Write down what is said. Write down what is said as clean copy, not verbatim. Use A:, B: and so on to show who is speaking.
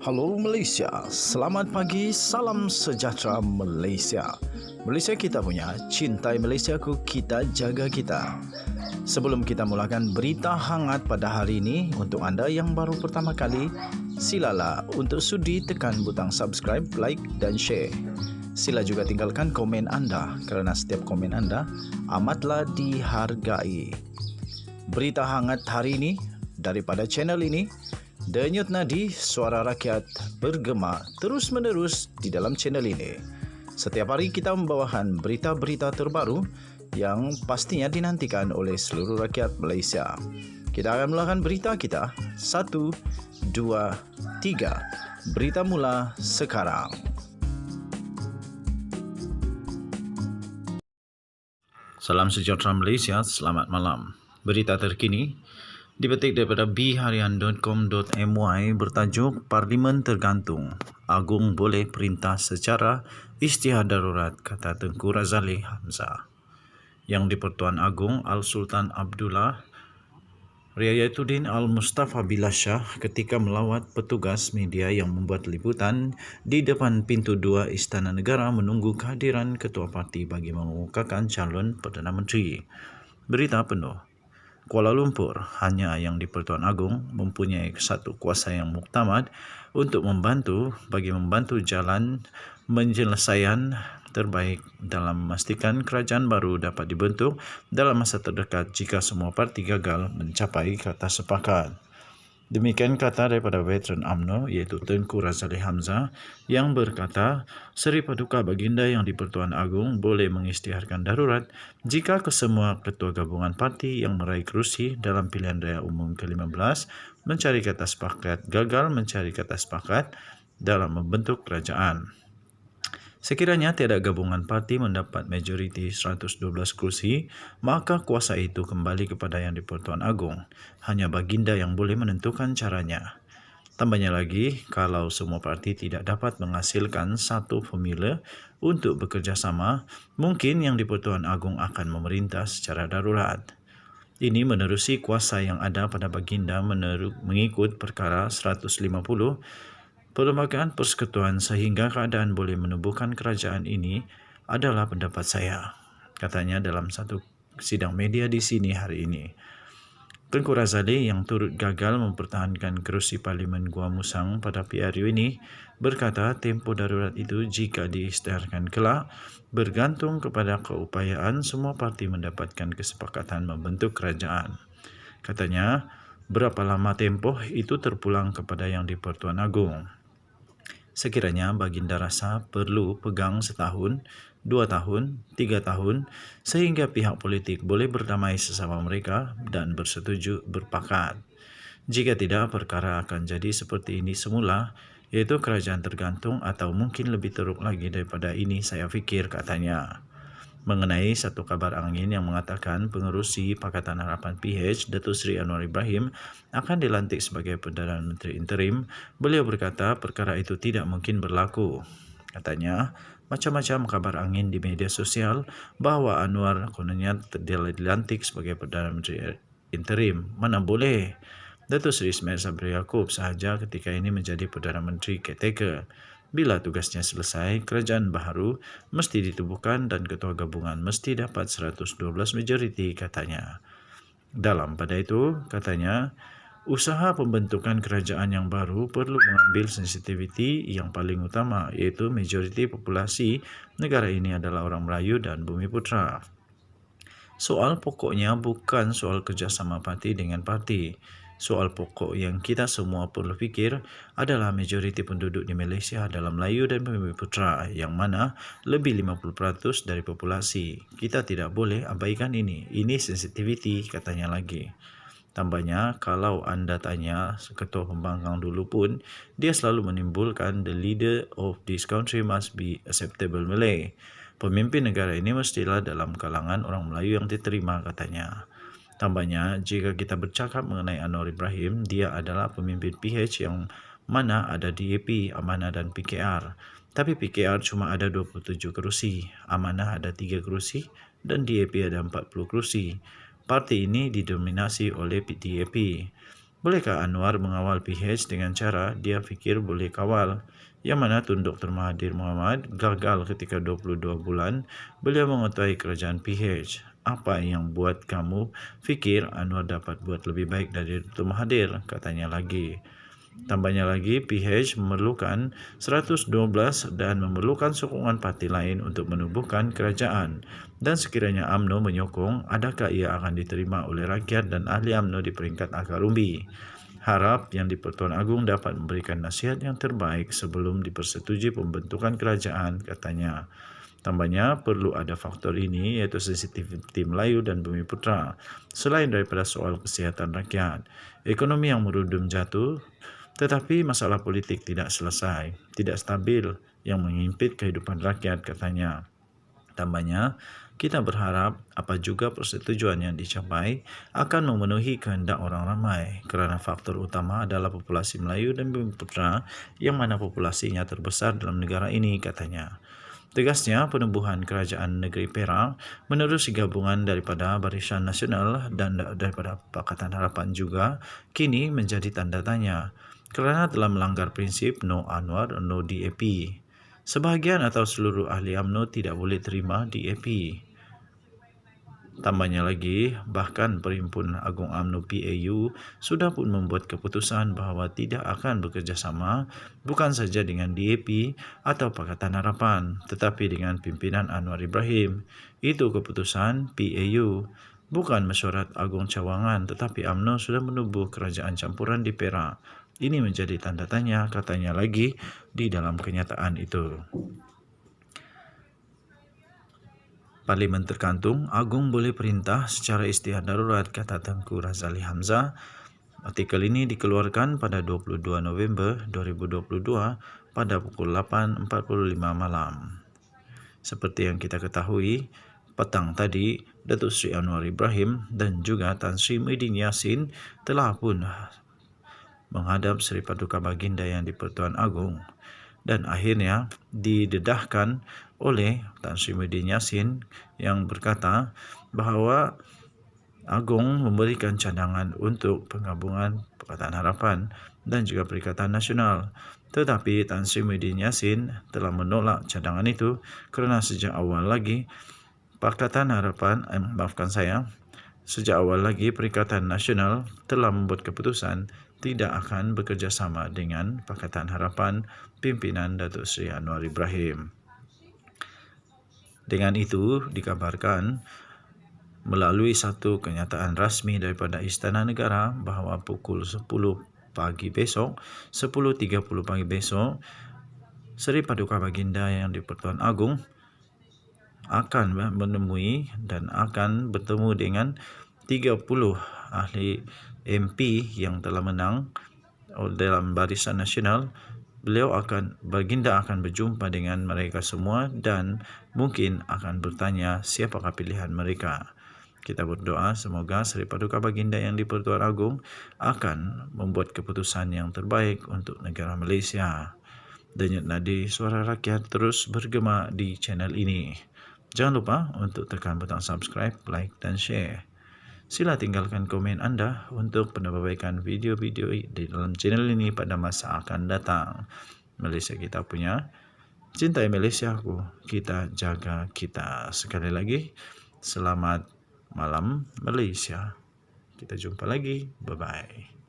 A: Halo Malaysia, selamat pagi, salam sejahtera Malaysia. Malaysia kita punya, cintai Malaysiaku, kita jaga kita. Sebelum kita mulakan berita hangat pada hari ini, untuk anda yang baru pertama kali, silalah untuk sudi tekan butang subscribe, like dan share. Sila juga tinggalkan komen anda kerana setiap komen anda amatlah dihargai. Berita hangat hari ini daripada channel ini, Denyut nadi suara rakyat bergema terus-menerus di dalam channel ini. Setiap hari kita membawakan berita-berita terbaru yang pastinya dinantikan oleh seluruh rakyat Malaysia. Kita akan mulakan berita kita. 1, 2, 3. Berita mula sekarang. Salam sejahtera Malaysia, selamat malam. Berita terkini dipetik daripada bharian.com.my bertajuk Parlimen tergantung, Agung boleh perintah secara isytihar darurat, kata Tengku Razaleigh Hamzah. Yang di-Pertuan Agong Al-Sultan Abdullah Riayatuddin Al-Mustafa Billah Shah ketika melawat petugas media yang membuat liputan di depan pintu 2 Istana Negara menunggu kehadiran Ketua Parti bagi mengemukakan calon Perdana Menteri. Berita penuh. Kuala Lumpur, hanya yang di-Pertuan Agong mempunyai satu kuasa yang muktamad untuk membantu jalan penyelesaian terbaik dalam memastikan kerajaan baru dapat dibentuk dalam masa terdekat jika semua parti gagal mencapai kata sepakat. Demikian kata daripada veteran UMNO iaitu Tengku Razaleigh Hamzah yang berkata Seri Paduka Baginda yang di-Pertuan Agong boleh mengisytiharkan darurat jika kesemua ketua gabungan parti yang meraih kerusi dalam pilihan raya umum ke-15 mencari kata sepakat gagal mencari kata sepakat dalam membentuk kerajaan. Sekiranya tiada gabungan parti mendapat majoriti 112 kursi, maka kuasa itu kembali kepada yang di-Pertuan Agong. Hanya Baginda yang boleh menentukan caranya. Tambahnya lagi, kalau semua parti tidak dapat menghasilkan satu formula untuk bekerjasama, mungkin yang di-Pertuan Agong akan memerintah secara darurat. Ini menerusi kuasa yang ada pada Baginda mengikut perkara 150 Perlembagaan Persekutuan sehingga keadaan boleh menubuhkan kerajaan ini adalah pendapat saya, katanya dalam satu sidang media di sini hari ini. Tengku Razaleigh yang turut gagal mempertahankan kerusi Parlimen Gua Musang pada PRU ini berkata tempoh darurat itu jika diisytiharkan kelak bergantung kepada keupayaan semua parti mendapatkan kesepakatan membentuk kerajaan. Katanya, berapa lama tempoh itu terpulang kepada yang di-Pertuan Agong. Sekiranya Baginda rasa perlu pegang setahun, 2 tahun, 3 tahun, sehingga pihak politik boleh berdamai sesama mereka dan bersetuju berpakat. Jika tidak, perkara akan jadi seperti ini semula, iaitu kerajaan tergantung atau mungkin lebih teruk lagi daripada ini saya fikir, katanya. Mengenai satu kabar angin yang mengatakan pengerusi Pakatan Harapan PH Datuk Seri Anwar Ibrahim akan dilantik sebagai Perdana Menteri interim, beliau berkata perkara itu tidak mungkin berlaku. Katanya, macam-macam kabar angin di media sosial bahawa Anwar kononnya dilantik sebagai Perdana Menteri interim. Mana boleh. Datuk Seri Ismail Sabri Yaakob sahaja ketika ini menjadi Perdana Menteri caretaker. Bila tugasnya selesai, kerajaan baru mesti ditubuhkan dan ketua gabungan mesti dapat 112 majoriti, katanya. Dalam pada itu, katanya, usaha pembentukan kerajaan yang baru perlu mengambil sensitiviti yang paling utama, iaitu majoriti populasi negara ini adalah orang Melayu dan Bumiputra. Soal pokoknya bukan soal kerjasama parti dengan parti. Soal pokok yang kita semua perlu fikir adalah majoriti penduduk di Malaysia adalah Melayu dan Bumiputra yang mana lebih 50% dari populasi. Kita tidak boleh abaikan ini. Ini sensitiviti, katanya lagi. Tambahnya, kalau anda tanya Ketua Pembangkang dulu pun, dia selalu menimbulkan the leader of this country must be acceptable Malay. Pemimpin negara ini mestilah dalam kalangan orang Melayu yang diterima, katanya. Tambahnya, jika kita bercakap mengenai Anwar Ibrahim, dia adalah pemimpin PH yang mana ada DAP, Amanah dan PKR. Tapi PKR cuma ada 27 kerusi, Amanah ada 3 kerusi dan DAP ada 40 kerusi. Parti ini didominasi oleh DAP. Bolehkah Anwar mengawal PH dengan cara dia fikir boleh kawal? Yang mana Tun Dr. Mahathir Mohamad gagal ketika 22 bulan beliau mengetuai kerajaan PH. Apa yang buat kamu fikir Anwar dapat buat lebih baik dari Dr. Mahathir? Katanya lagi. Tambahnya lagi, PH memerlukan 112 dan memerlukan sokongan parti lain untuk menubuhkan kerajaan. Dan sekiranya UMNO menyokong, adakah ia akan diterima oleh rakyat dan ahli UMNO di peringkat akar umbi? Harap Yang di-Pertuan Agong dapat memberikan nasihat yang terbaik sebelum dipersetujui pembentukan kerajaan, katanya. Tambahnya, perlu ada faktor ini iaitu sensitiviti Melayu dan Bumiputra. Selain daripada soal kesihatan rakyat, ekonomi yang merudum jatuh, tetapi masalah politik tidak selesai, tidak stabil yang mengimpit kehidupan rakyat, katanya. Tambahnya, kita berharap apa juga persetujuan yang dicapai akan memenuhi kehendak orang ramai kerana faktor utama adalah populasi Melayu dan Bumiputra yang mana populasinya terbesar dalam negara ini, katanya. Tegasnya, penubuhan kerajaan negeri Perak menerusi gabungan daripada Barisan Nasional dan daripada Pakatan Harapan juga kini menjadi tanda tanya kerana telah melanggar prinsip no Anwar, no DAP. Sebahagian atau seluruh ahli UMNO tidak boleh terima DAP. Tambahnya lagi, bahkan Perhimpunan Agung UMNO PAU sudah pun membuat keputusan bahawa tidak akan bekerjasama bukan saja dengan DAP atau Pakatan Harapan, tetapi dengan pimpinan Anwar Ibrahim. Itu keputusan PAU, bukan Mesyuarat Agung Cawangan, tetapi UMNO sudah menubuh kerajaan campuran di Perak. Ini menjadi tanda tanya, katanya lagi, di dalam kenyataan itu. Parlimen terkantung, Agung boleh perintah secara istiadat darurat, kata Tengku Razali Hamzah. Artikel ini dikeluarkan pada 22 November 2022 pada pukul 8.45 malam. Seperti yang kita ketahui, petang tadi, Datuk Seri Anwar Ibrahim dan juga Tan Sri Muhyiddin Yassin telah pun menghadap Seri Paduka Baginda Yang di-Pertuan Agong dan akhirnya didedahkan oleh Tan Sri Muhyiddin Yassin yang berkata bahawa Agong memberikan cadangan untuk penggabungan Pakatan Harapan dan juga Perikatan Nasional. Tetapi Tan Sri Muhyiddin Yassin telah menolak cadangan itu kerana sejak awal lagi Pakatan Harapan, sejak awal lagi Perikatan Nasional telah membuat keputusan tidak akan bekerjasama dengan Pakatan Harapan pimpinan Datuk Seri Anwar Ibrahim. Dengan itu dikabarkan melalui satu kenyataan rasmi daripada Istana Negara bahawa pukul 10 pagi besok, 10.30 pagi besok, Seri Paduka Baginda Yang di-Pertuan Agong akan menemui dan akan bertemu dengan 30 ahli MP yang telah menang dalam Barisan Nasional. Baginda akan berjumpa dengan mereka semua dan mungkin akan bertanya siapakah pilihan mereka. Kita berdoa semoga Seri Paduka Baginda Yang di-Pertuan Agong akan membuat keputusan yang terbaik untuk negara Malaysia. Denyut nadi suara rakyat terus bergema di channel ini. Jangan lupa untuk tekan butang subscribe, like dan share. Sila tinggalkan komen anda untuk perbaikan video-video di dalam channel ini pada masa akan datang. Malaysia kita punya, cintai Malaysia aku, kita jaga kita. Sekali lagi, selamat malam Malaysia. Kita jumpa lagi. Bye-bye.